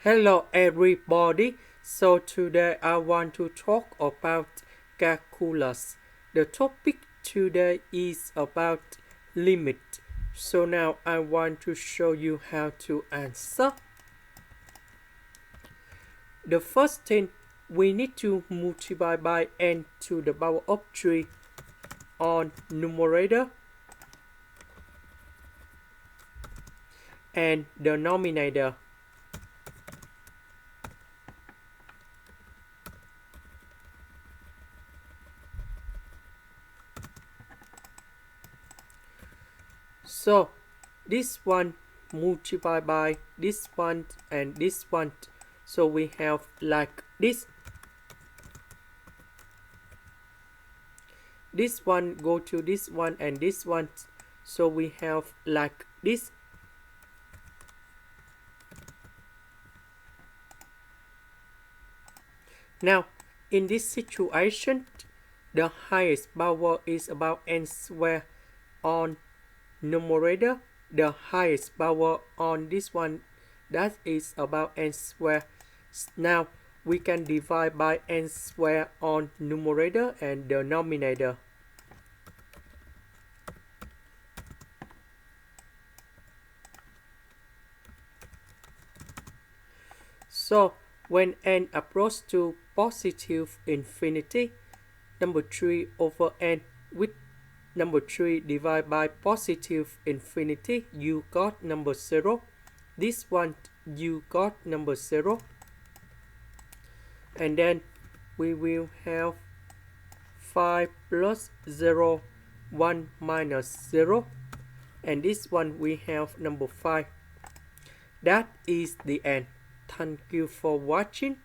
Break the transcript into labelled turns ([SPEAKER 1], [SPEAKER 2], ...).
[SPEAKER 1] Hello everybody, so today I want to talk about calculus. The topic today is about limit. So now I want to show you how to answer. The first thing, we need to multiply by n to the power of 3 on numerator and denominator. So this one multiplied by this one and this one, so we have like this. This one go to this one and this one, so we have like this. Now in this situation, the highest power is about n squared on numerator. The highest power on this one, that is about n squared. Now we can divide by n squared on numerator and denominator. So when n approaches to positive infinity, number 3 over n with number 3 divided by positive infinity, you got number 0. This one you got number 0. And then we will have 5 plus 0, 1 minus 0. And this one we have number 5. That is the end. Thank you for watching.